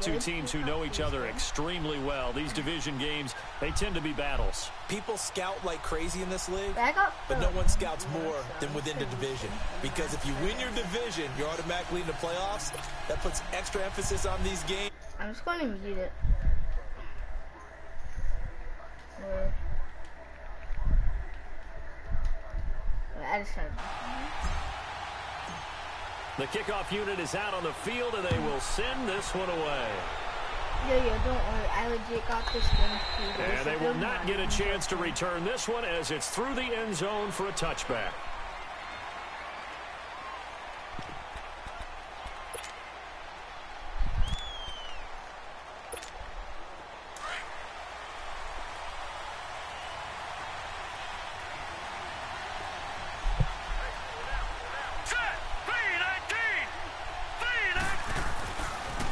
two teams who know each other extremely well. These division games, they tend to be battles. People scout like crazy in this league, but no one scouts more than within the division. Because if you win your division, you're automatically in the playoffs. That puts extra emphasis on these games. I'm just going to mute it. I just heard. The kickoff unit is out on the field, and they will send this one away. Yeah, don't worry. I legit got this game. And they will not get a chance to return this one as it's through the end zone for a touchback.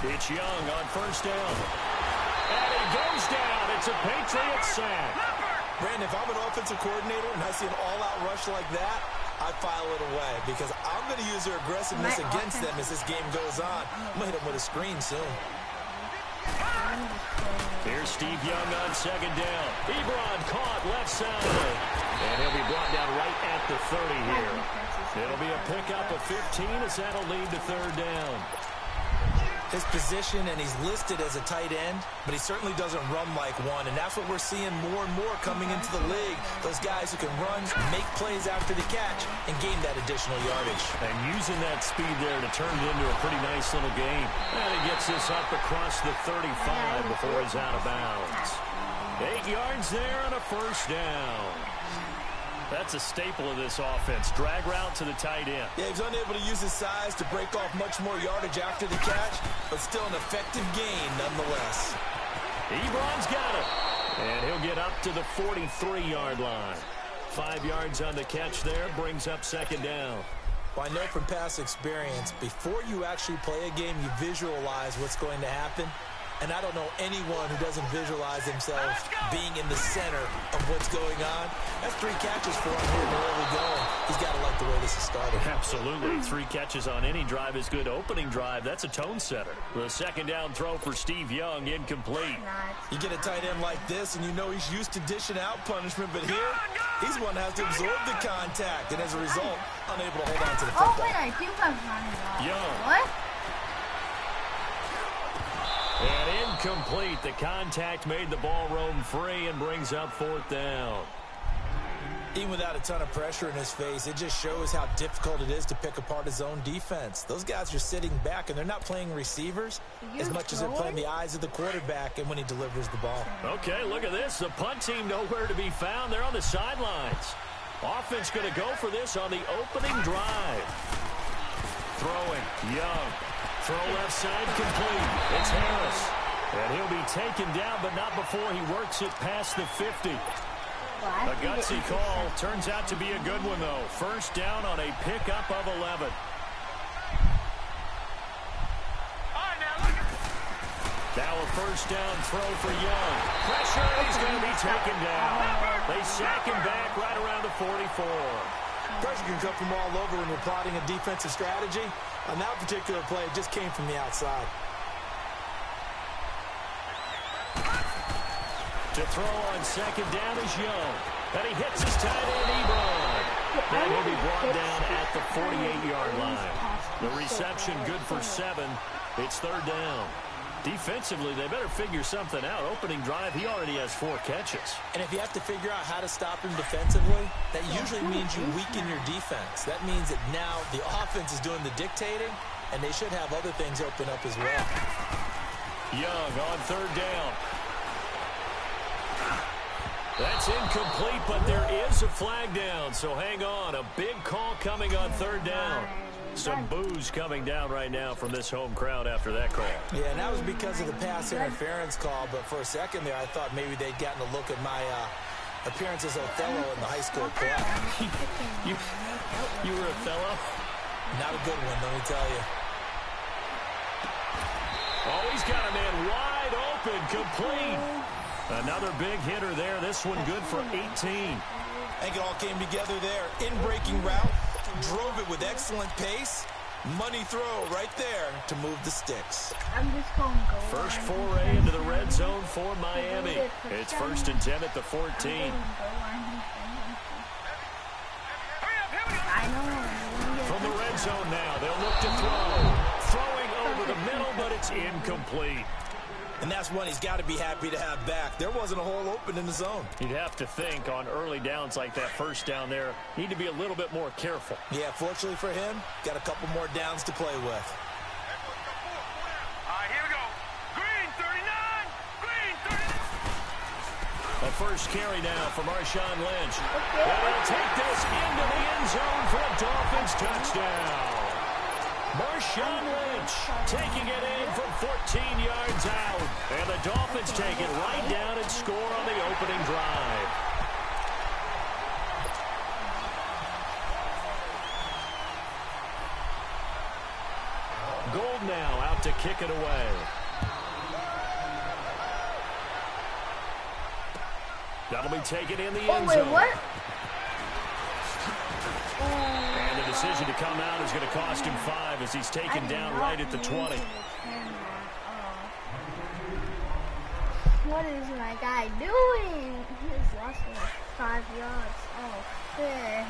It's Young on first down. And he goes down. It's a Patriots sack. Brandon, if I'm an offensive coordinator and I see an all-out rush like that, I file it away because I'm going to use their aggressiveness against them as this game goes on. I'm going to hit them with a screen soon. Here's Steve Young on second down. Ebron caught left side. And he'll be brought down right at the 30 here. It'll be a pickup of 15 as that'll lead to third down. His position, and he's listed as a tight end, but he certainly doesn't run like one, and that's what we're seeing more and more coming into the league. Those guys who can run, make plays after the catch, and gain that additional yardage. And using that speed there to turn it into a pretty nice little game. And he gets this up across the 35 before he's out of bounds. 8 yards there on a first down. That's a staple of this offense. Drag route to the tight end. Yeah, he's unable to use his size to break off much more yardage after the catch, but still an effective gain nonetheless. Ebron's got it. And he'll get up to the 43-yard line. 5 yards on the catch there, brings up second down. Well, I know from past experience, before you actually play a game, you visualize what's going to happen. And I don't know anyone who doesn't visualize themselves being in the center of what's going on. That's 3 catches for him here in the early going. He's got to like the way this is started. Absolutely. 3 catches on any drive is good. Opening drive, that's a tone setter. The second down throw for Steve Young, incomplete. You get a tight end like this, and you know he's used to dishing out punishment, but here, he's one that has to absorb the contact, and as a result, unable to hold on to the football. Oh, wait, I think I'm running. Young. What? And incomplete. The contact made the ball roam free and brings up fourth down. Even without a ton of pressure in his face, it just shows how difficult it is to pick apart his own defense. Those guys are sitting back, and they're not playing receivers as much as they're playing the eyes of the quarterback and when he delivers the ball. Okay, look at this. The punt team nowhere to be found. They're on the sidelines. Offense going to go for this on the opening drive. Throwing, Young. Throw left side complete. It's Harris. And he'll be taken down, but not before he works it past the 50. A gutsy call. Turns out to be a good one, though. First down on a pickup of 11. Now a first down throw for Young. Pressure, he's going to be taken down. They sack him back right around the 44. Pressure can come from all over when you're plotting a defensive strategy. On that particular play, it just came from the outside. To throw on second down is Young. And he hits his tight end, Ebron. And he'll be brought down at the 48-yard line. The reception good for 7. It's third down. Defensively, they better figure something out. Opening drive, he already has 4 catches. And if you have to figure out how to stop him defensively, that usually means you weaken your defense. That means that now the offense is doing the dictating, and they should have other things open up as well. Young on third down. That's incomplete, but there is a flag down, so hang on. A big call coming on third down. Some boos coming down right now from this home crowd after that call. Yeah, and that was because of the pass interference call, but for a second there, I thought maybe they'd gotten a look at my appearance as Othello in the high school play. You were Othello? Not a good one, let me tell you. Oh, he's got a man wide open, complete. Another big hitter there. This one good for 18. I think it all came together there. In-breaking route, drove it with excellent pace, Money throw right there to move the sticks. I'm just going to go. First foray into the red zone for Miami. It's 1st and 10 at the 14. I know. From the red zone now, they'll look to throw. Throwing over the middle, but it's incomplete. And that's one he's got to be happy to have back. There wasn't a hole open in the zone. You'd have to think on early downs like that first down there, need to be a little bit more careful. Yeah, fortunately for him, got a couple more downs to play with. All right, here we go. Green 39. Green 39. A first carry now for Marshawn Lynch. And they'll take this into the end zone for a Dolphins touchdown. Marshawn Lynch taking it in from 14 yards out. And the Dolphins take it right down and score on the opening drive. Gold now out to kick it away. That'll be taken in the end zone. What? And the decision to come out is going to cost him 5 as he's taken down right at the 20. What is my guy doing? He's lost like 5 yards. Oh, shit.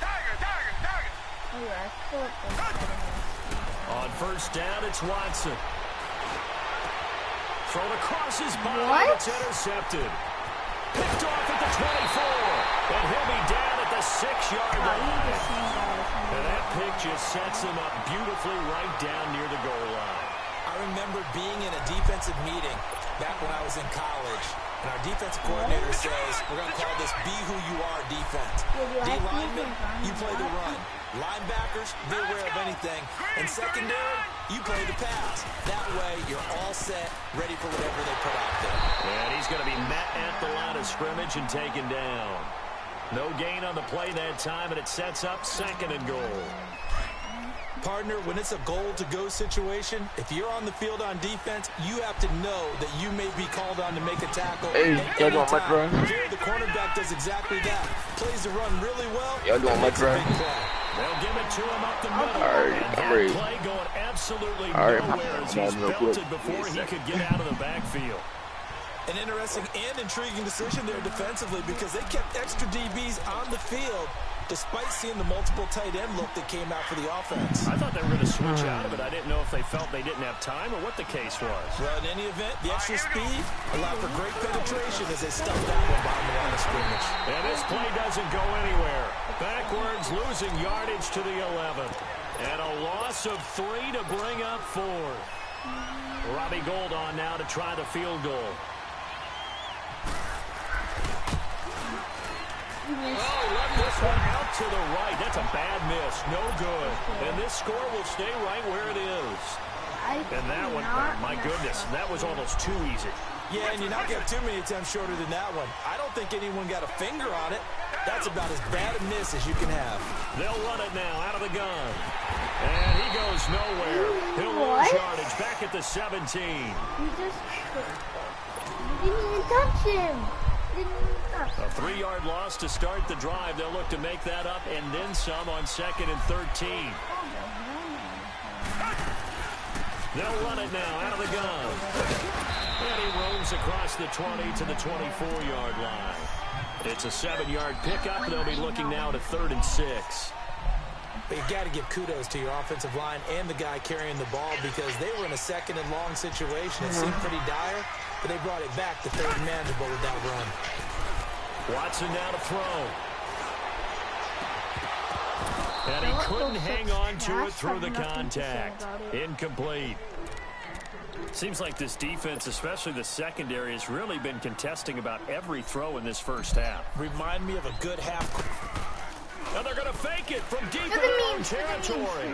Tiger. Oh, I thought this. On first down, it's Watson. Thrown across his body. What? It's intercepted. Picked off at the 24. And he'll be down at the 6-yard line. And that pick just sets him up beautifully right down near the goal line. I remember being in a defensive meeting back when I was in college, and our defensive coordinator says, we're going to call this Be Who You Are defense. D-linemen, you play the run. Linebackers, be aware of anything. And secondary, you play the pass. That way, you're all set, ready for whatever they put out there. And he's going to be met at the line of scrimmage and taken down. No gain on the play that time, and it sets up 2nd and goal. Partner, when it's a goal-to-go situation, if you're on the field on defense, you have to know that you may be called on to make a tackle. Hey, y'all doing much run? Here, the cornerback does exactly that. Plays the run really well. Y'all doing much run? They'll give it to him up the middle. Alright, and I'm ready. Play going absolutely Alright, nowhere as he's belted before he could get out of the backfield. An interesting and intriguing decision there defensively because they kept extra DBs on the field despite seeing the multiple tight end look that came out for the offense. I thought they were going to switch out of it. I didn't know if they felt they didn't have time or what the case was. Well, in any event, the extra speed allowed for great penetration as they stuffed that one behind the line of scrimmage. And this play doesn't go anywhere. Backwards, losing yardage to the 11. And a loss of 3 to bring up 4. Robbie Gould on now to try the field goal. Oh, left this one out to the right. That's a bad miss. No good. And this score will stay right where it is. And that one, my goodness, that was almost too easy. Yeah, and you're not getting too many attempts shorter than that one. I don't think anyone got a finger on it. That's about as bad a miss as you can have. They'll run it now out of the gun. And he goes nowhere. He'll lose yardage back at the 17. You just didn't even touch him. A 3-yard loss to start the drive. They'll look to make that up and then some on 2nd and 13. They'll run it now out of the gun. And he roams across the 20 to the 24-yard line. It's a 7-yard pickup. They'll be looking now to 3rd and 6. But you got to give kudos to your offensive line and the guy carrying the ball because they were in a 2nd and long situation. It seemed pretty dire, but they brought it back to 3rd and manageable with that run. Watson now to throw. And he couldn't hang on to it through the contact. Incomplete. Seems like this defense, especially the secondary, has really been contesting about every throw in this first half. Remind me of a good half. And they're going to fake it from deep in their own territory.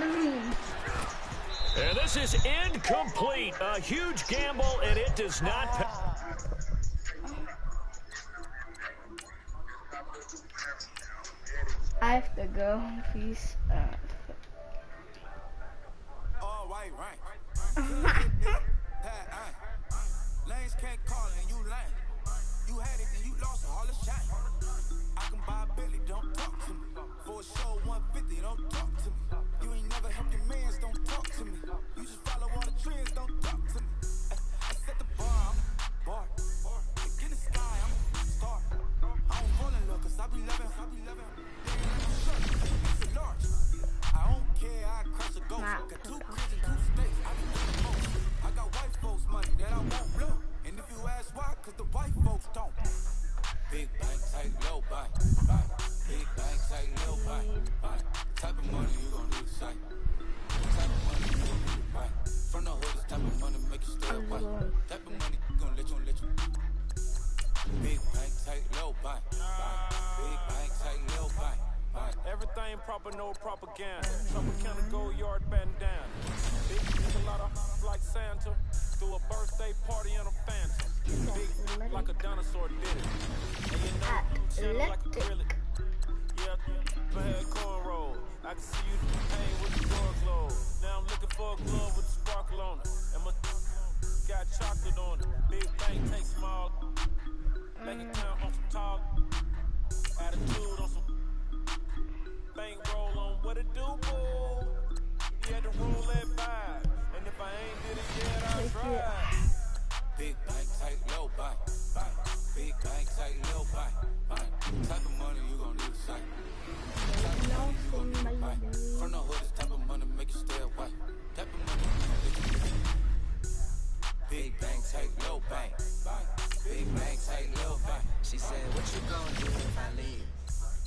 And this is incomplete. A huge gamble, and it does not. I have to go. Peace out. Oh, right. Lanes can't call it and you lame. You had it and you lost all the shine. I can buy a Billy, don't talk to me. For a show, one up 50, don't talk to me. You ain't never helped your mans, don't talk to me. You just follow all the trends, don't talk to me. I set the bar, I'm a bar. Look in the sky, I'm a star. I don't fall in love, cause I be loving. It's a large. I don't care, I crush a ghost. Got 2 kids and 2 states, I be doing the most. I got white folks money that I won't blow. And if you ask why, cause the white folks don't. Big bank, tight, low bank. Big bank, tight, low bank. Type of money you gon' need to sight. Type of money you gon' need to buy. From the hood, this type of money make you stay away. Type of money gon' let you. Big bank, tight, low bank. Big bank, tight, low bank. Everything proper, no propaganda. Tropicana go yard bandana. Big a lot of like Santa. Threw a birthday party in a phantom. Big like a dinosaur did it. And you know, channel like acrylic. Yeah, I had cornrows. I can see you pain with the door closed. Now I'm looking for a glove with a sparkle on it. And my got chocolate on it. Big bank, take small. Bank account on some tall. Attitude on some bank roll on what it do, boo. He had to roll that vibe. And if I ain't did it yet, I'll try. Big bank, tight, low bank. Big bank, tight, low bank. Type of money you gon' need to sight. Type of money you gon' need to buy. From the hood, this type of money make you stay away. Type of money you gon' let you. Big bank, tight, low bank. Big bank, tight, low bank. She said, what you gon' do if I leave?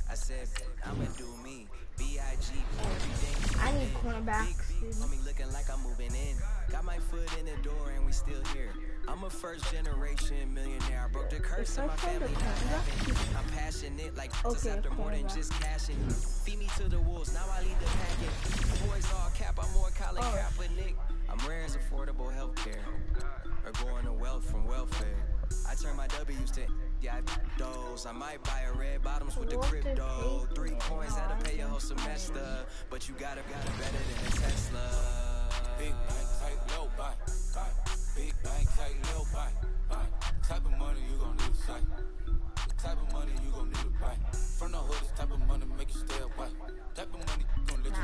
I said, I'ma do me. B.I.G. everything. I need cornerbacks. Me looking like I'm moving in. Got my foot in the door and we still here. I'm a first generation millionaire. I broke the curse in my family. I'm passionate like this after more than just cashing. Feed me to the wolves, now I lead the packet. Boys all cap, I'm more Colin Kaepernick. I'm rare as affordable healthcare. Or going to wealth from welfare. I turn my W's to those. I might buy a red bottoms with the crypto. 3 coins that'll pay your whole semester. But you gotta better than a Tesla. Big bank, tight, low bank. Big bank, tight, low bank. Type of money you gon' need to sight. Type of money you gon' need to buy. From the hood, this type of money make you stay away. Type of money gon' let you.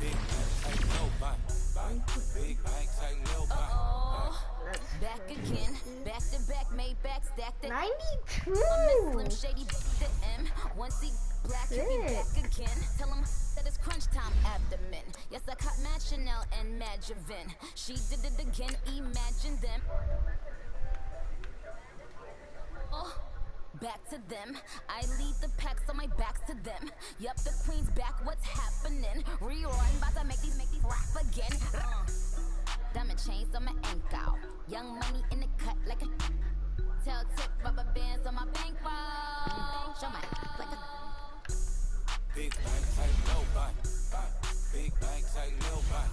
Big bank, tight, low bank. Big bank, tight, low bank. Back again, back to back, made back, stacked it. 92. Slim Shady, the M. Once he black, he'll be back again. Tell him that it's crunch time abdomen. Yes, I caught Mad Chanel and Mad Javin. She did it again, imagine them. Oh, back to them. I lead the pack, so my back's to them. Yup, the queen's back, what's happening? Rewind, about to make these rap again. Diamond chains on my ankle. Young money in the cut like a tail tip, rubber bands on my bankroll. Show my like a big bank, tight, low bank. Big bank, tight, low bank.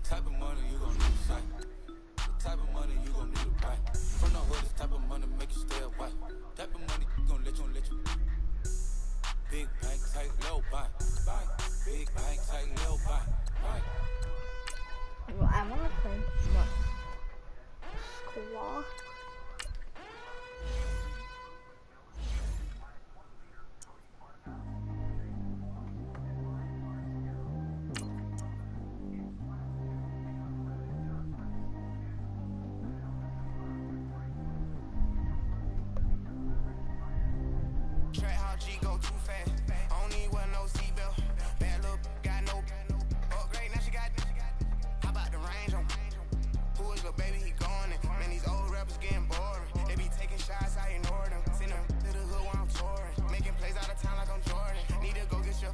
Type of money you gon' need to sight. The type of money you gon' need to buy. From the hood, this type of money make you stay away. Type of money gon' let you. Big bank, tight, low bank. Big bank, tight, low bank. Well, I want to play squaw. Track how G go too fast. I don't need wear no seatbelt. Bad little got no upgrade. Now she got. How about the range on? Who is the baby? He going in. Man, these old rappers getting boring. They be taking shots, I ignore them. Send them to the hood while I'm touring. Making plays out of town like I'm Jordan. Need to go get your.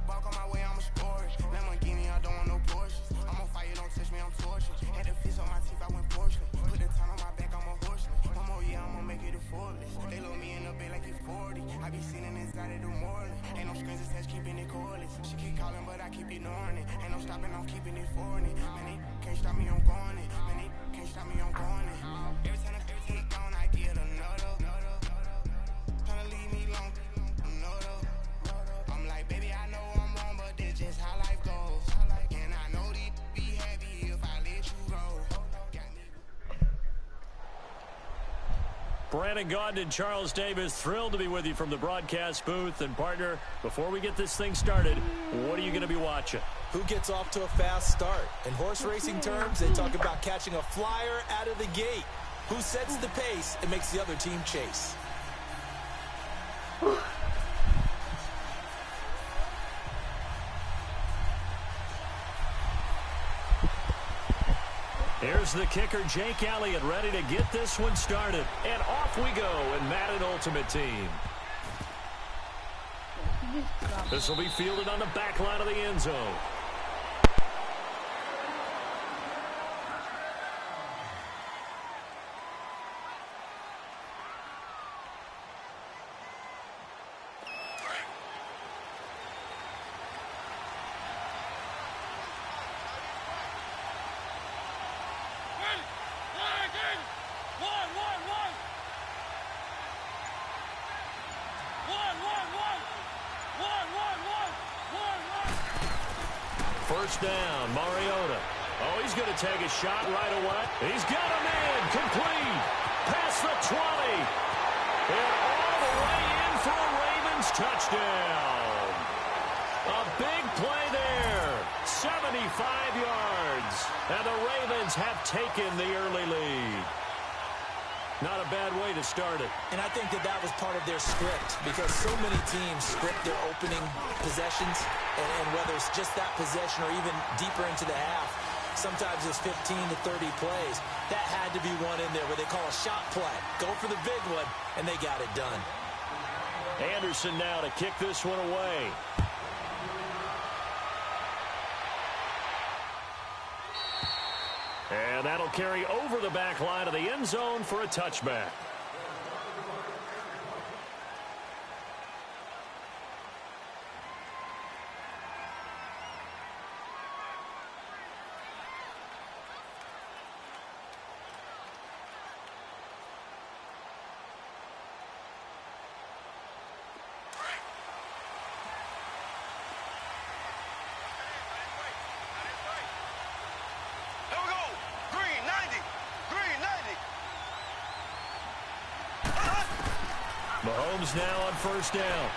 Walk on my way, I'ma score it. Lamborghini, I don't want no Porsches. I'm on fire, don't touch me, I'm tortured. Had the fist on my teeth, I went porcelain. Put the time on my back, I'm a horseman. One more year, I'ma make it effortless. They load me in the bed like it's 40. I be sitting inside of the morning. Ain't no screens attached, keeping it cordless. She keep calling, but I keep ignoring it. Ain't no stopping, I'm keeping it foreign. Man, they can't stop me, I'm going it. Man, they can't stop me, I'm going it. Every time I take gone, I get another. Tryna leave me long, another. I'm like, baby, I know I'm wrong, but this just how life goes. And I know these be happy if I let you go. Brandon Gaudin and Charles Davis, thrilled to be with you from the broadcast booth. And, partner, before we get this thing started, what are you going to be watching? Who gets off to a fast start? In horse racing terms, they talk about catching a flyer out of the gate. Who sets the pace and makes the other team chase? Here's the kicker, Jake Elliott, ready to get this one started. And off we go in Madden Ultimate Team. This will be fielded on the back line of the end zone. First down, Mariota. Oh, he's going to take a shot right away. He's got him in, complete. Past the 20. And all the way in for a Ravens touchdown. A big play there. 75 yards. And the Ravens have taken the early lead. Not a bad way to start it. And I think that was part of their script, because so many teams script their opening possessions, and whether it's just that possession or even deeper into the half, sometimes it's 15 to 30 plays. That had to be one in there where they call a shot play. Go for the big one, and they got it done. Anderson now to kick this one away. And that'll carry over the back line of the end zone for a touchback. Mahomes now on first down.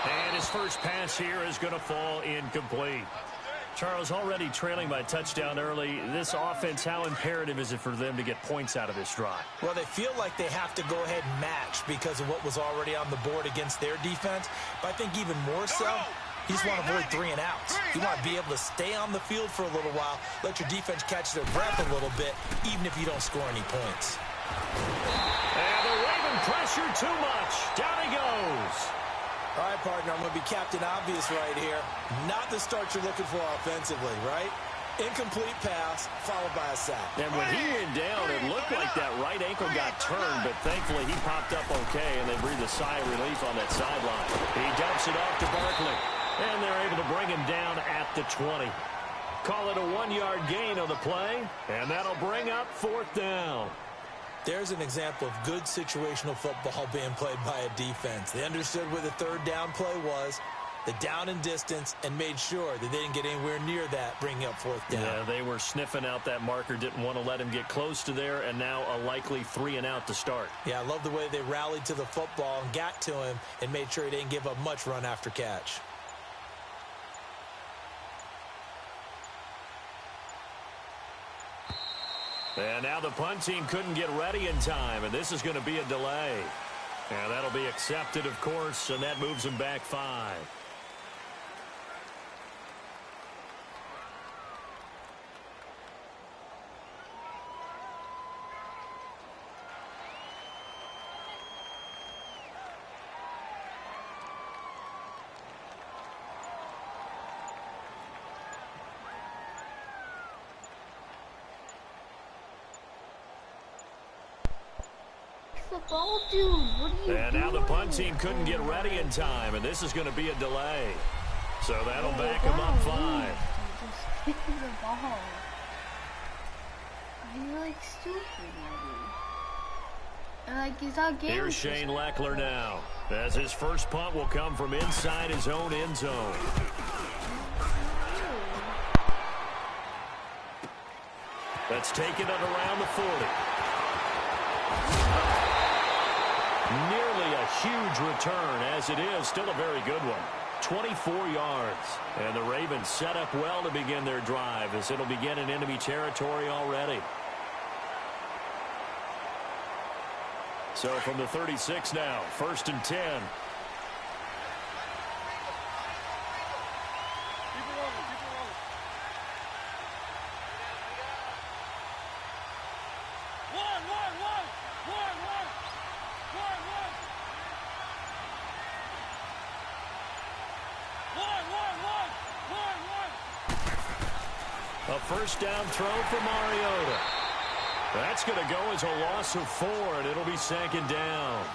And his first pass here is going to fall incomplete. Charles, already trailing by a touchdown early. This offense, how imperative is it for them to get points out of this drive? Well, they feel like they have to go ahead and match because of what was already on the board against their defense. But I think even more so, you just want to avoid 3 and outs. You want to be able to stay on the field for a little while, let your defense catch their breath a little bit, even if you don't score any points. And the Raven pressure too much. Down he goes. All right, partner, I'm going to be Captain Obvious right here. Not the start you're looking for offensively, right? Incomplete pass, followed by a sack. And when he went down, it looked like that right ankle got turned, but thankfully he popped up okay, and they breathed a sigh of relief on that sideline. He dumps it off to Barkley, and they're able to bring him down at the 20. Call it a 1-yard gain on the play, and that'll bring up 4th down. There's an example of good situational football being played by a defense. They understood where the 3rd down play was, the down and distance, and made sure that they didn't get anywhere near that, bringing up 4th down. Yeah, they were sniffing out that marker, didn't want to let him get close to there, and now a likely 3 and out to start. Yeah, I love the way they rallied to the football and got to him and made sure he didn't give up much run after catch. And now the punt team couldn't get ready in time, and this is going to be a delay. And that'll be accepted, of course, and that moves them back 5. The ball, dude. What are you doing? And now the punt team couldn't get ready in time, and this is going to be a delay. So that'll back them up 5. Just kick the ball. You're like stupid, maybe. Like he's not getting. Here's Shane Leckler now, as his first punt will come from inside his own end zone. That's taken at around the 40. Nearly a huge return, as it is still a very good one. 24 yards. And the Ravens set up well to begin their drive, as it'll begin in enemy territory already. So from the 36 now, 1st and 10. A first down throw for Mariota. That's going to go as a loss of 4, and it'll be 2nd down.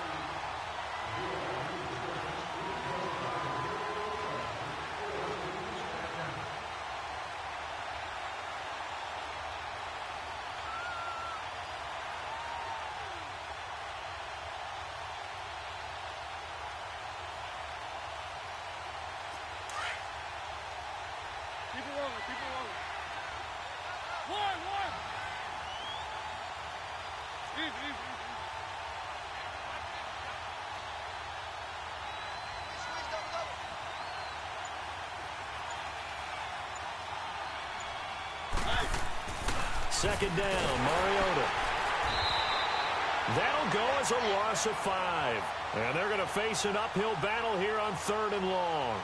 Second down, Mariota. That'll go as a loss of 5. And they're going to face an uphill battle here on 3rd and long.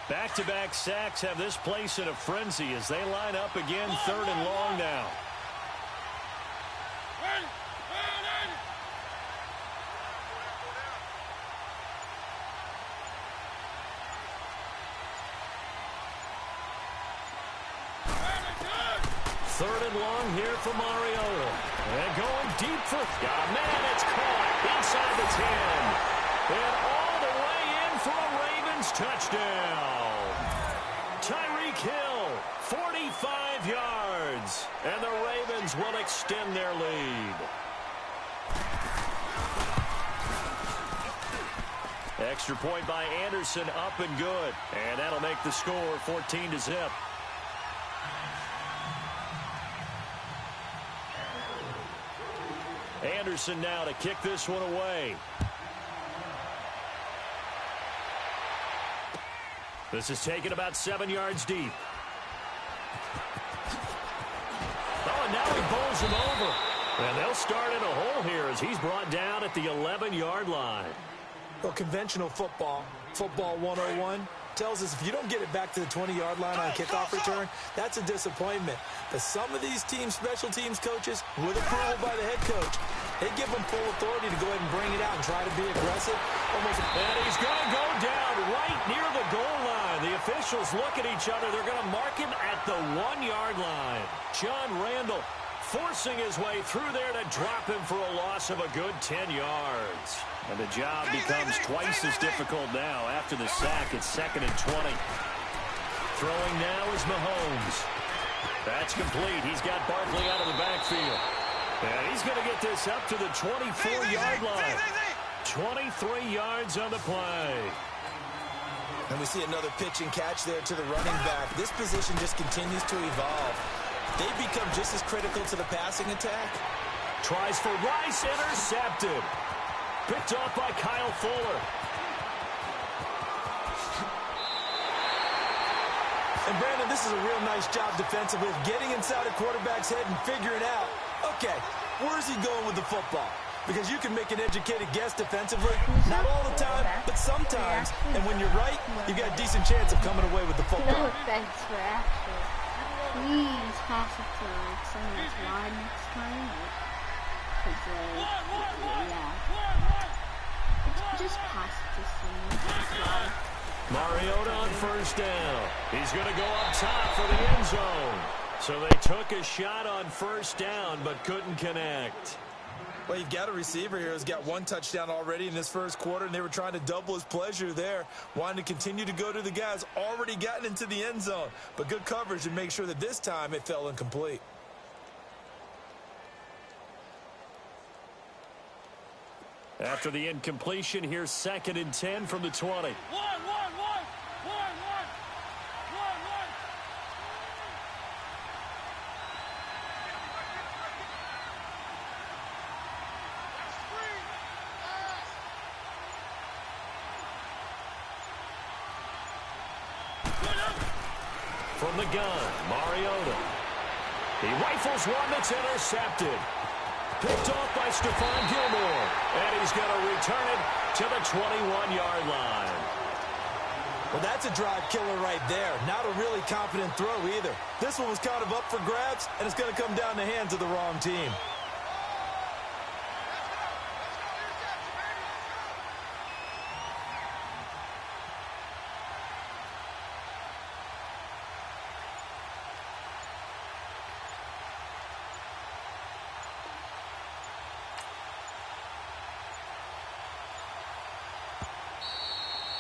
Back-to-back sacks have this place in a frenzy as they line up again 3rd and long now. Third and long here for Mariota. And going deep for... man, it's caught inside the 10. And all the way in for a Ravens touchdown. Tyreek Hill, 45 yards. And the Ravens will extend their lead. Extra point by Anderson, up and good. And that'll make the score 14-0. Anderson now to kick this one away. This is taken about 7 yards deep. Oh, and now he bowls him over. And they'll start in a hole here as he's brought down at the 11-yard line. Well, conventional football 101, tells us if you don't get it back to the 20-yard line on a kickoff return, that's a disappointment. But some of these teams, special teams coaches, with approval by the head coach, they give them full authority to go ahead and bring it out and try to be aggressive. And he's going to go down right near the goal line. The officials look at each other. They're going to mark him at the 1-yard line. John Randall forcing his way through there to drop him for a loss of a good 10 yards. And the job becomes twice as difficult now after the sack. It's 2nd and 20. Throwing now is Mahomes. That's complete. He's got Barkley out of the backfield. And he's going to get this up to the 24-yard line. 23 yards on the play. And we see another pitch and catch there to the running back. This position just continues to evolve. They become just as critical to the passing attack. Tries for Rice, intercepted. Picked off by Kyle Fuller. And Brandon, this is a real nice job defensively of getting inside a quarterback's head and figuring out, okay, where's he going with the football? Because you can make an educated guess defensively, not all the time, but sometimes. And when you're right, you've got a decent chance of coming away with the football. No thanks for asking. Please pass it to someone that's wide next time. Just pass it to someone that's wide. Mariota on first down. He's going to go up top for the end zone. So they took a shot on first down, but couldn't connect. Well, you've got a receiver here who's got 1 touchdown already in this first quarter, and they were trying to double his pleasure there, wanting to continue to go to the guys already gotten into the end zone. But good coverage to make sure that this time it fell incomplete. After the incompletion, here's 2nd and 10 from the 20. From the gun, Mariota. He rifles one that's intercepted. Picked off by Stephon Gilmore. And he's going to return it to the 21-yard line. Well, that's a drive killer right there. Not a really confident throw either. This one was kind of up for grabs, and it's going to come down the hands of the wrong team.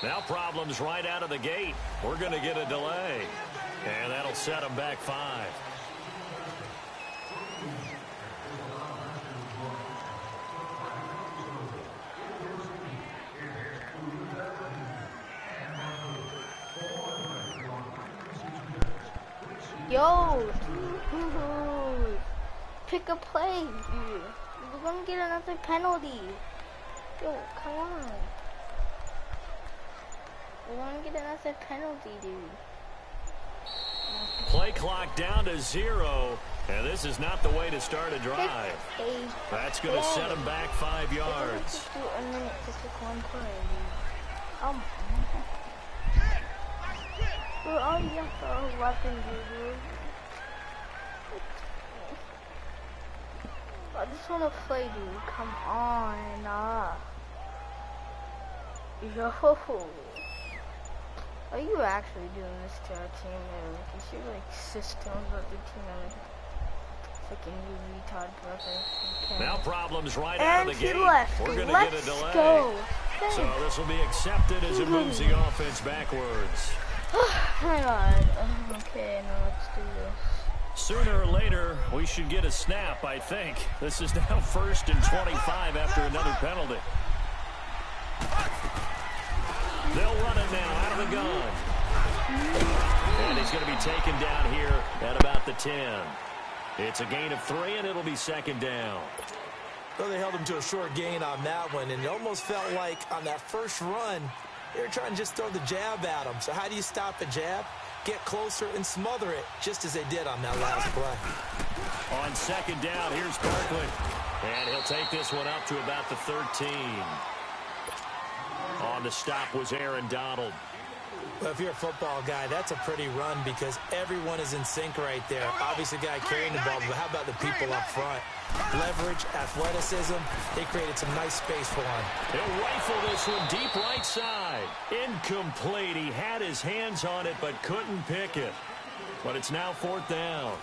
Now problems right out of the gate. We're going to get a delay. And that'll set them back 5. Yo, dude. Pick a play, dude. We're going to get another penalty. Yo, come on. We're going to get another penalty, dude. Play clock down to 0. And this is not the way to start a drive. That's going to set them back 5 yards. Just do a minute to pick one play, dude. We're already after 11, dude. I just want to play, dude. Come on. Yo. Are you actually doing this to our team, man? Because you're like systems of the team, man. Freaking you retard brother. Okay. Now problems right out of the gate. Left. We're going to get a delay. Go. So this will be accepted as it moves the offense backwards. Hang on. Okay, now let's do this. Sooner or later, we should get a snap, I think. This is now 1st and 25 after another penalty. They'll run it now out of the gun. And he's going to be taken down here at about the 10. It's a gain of 3, and it'll be 2nd down. Well, they held him to a short gain on that one, and it almost felt like on that first run, they were trying to just throw the jab at him. So how do you stop a jab? Get closer and smother it, just as they did on that last play. On 2nd down, here's Barkley. And he'll take this one up to about the 13. On the stop was Aaron Donald. Well, if you're a football guy, that's a pretty run because everyone is in sync right there. Obviously, the guy carrying the ball, but how about the people up front? Leverage, athleticism, they created some nice space for him. He'll rifle this one deep right side. Incomplete. He had his hands on it, but couldn't pick it. But it's now 4th down.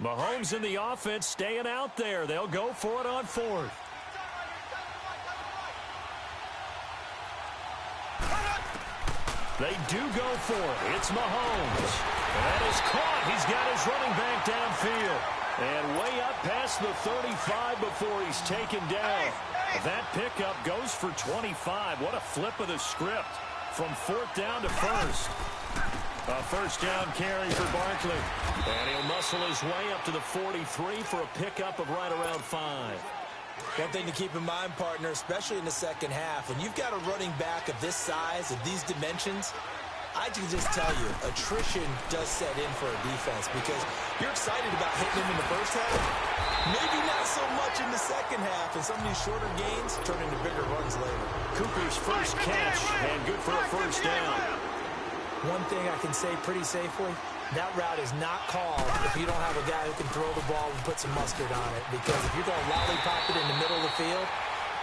Mahomes in the offense staying out there. They'll go for it on 4th. They do go for it. It's Mahomes. That is caught. He's got his running back downfield. And way up past the 35 before he's taken down. That pickup goes for 25. What a flip of the script from 4th down to 1st. A 1st down carry for Barkley. And he'll muscle his way up to the 43 for a pickup of right around 5. One thing to keep in mind, partner, especially in the second half, when you've got a running back of this size, of these dimensions, I can just tell you, attrition does set in for a defense because you're excited about hitting him in the first half. Maybe not so much in the second half, and some of these shorter gains turn into bigger runs later. Cooper's first catch, and good for a 1st down. One thing I can say pretty safely, that route is not called if you don't have a guy who can throw the ball and put some mustard on it. Because if you're going to lollipop it in the middle of the field,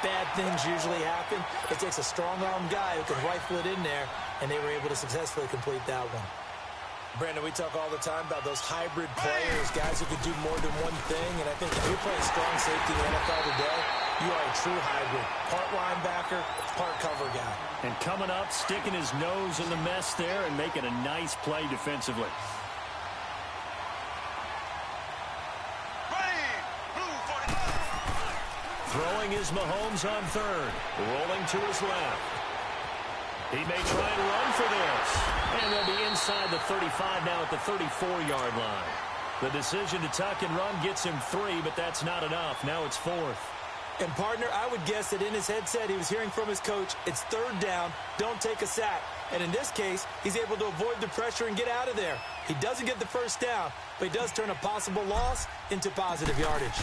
bad things usually happen. It takes a strong-armed guy who can rifle it in there, and they were able to successfully complete that one. Brandon, we talk all the time about those hybrid players, guys who could do more than one thing. And I think if you're playing strong safety in the NFL today, you are a true hybrid. Part linebacker, part cover guy. And coming up, sticking his nose in the mess there and making a nice play defensively. Throwing is Mahomes on third. Rolling to his left. He may try and run for this. And they'll be inside the 35 now at the 34-yard line. The decision to tuck and run gets him 3, but that's not enough. Now it's 4th. And, partner, I would guess that in his headset he was hearing from his coach, it's 3rd down, don't take a sack. And in this case, he's able to avoid the pressure and get out of there. He doesn't get the first down, but he does turn a possible loss into positive yardage.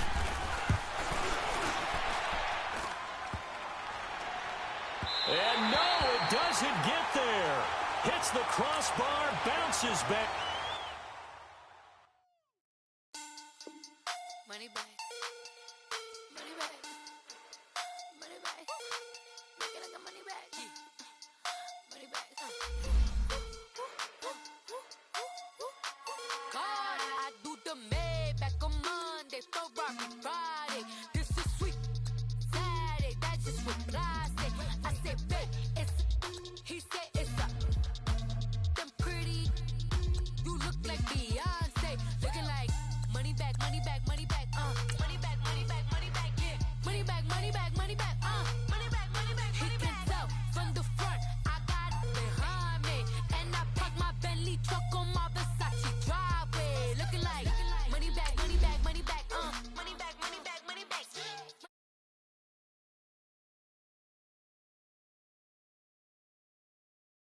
And no, it doesn't get there. Hits the crossbar, bounces back. Money back. Money back. Money back. Make it like a money back. Money back. God, I do the Maybach on Monday, Ferrari Friday. This is sweet Saturday. That's just what I say. I say, babe, it's. He said it's a. Them pretty. You look like Beyonce. Looking like money back, money back, money back. Money back, money back, money back, yeah. Money back, money back, money back.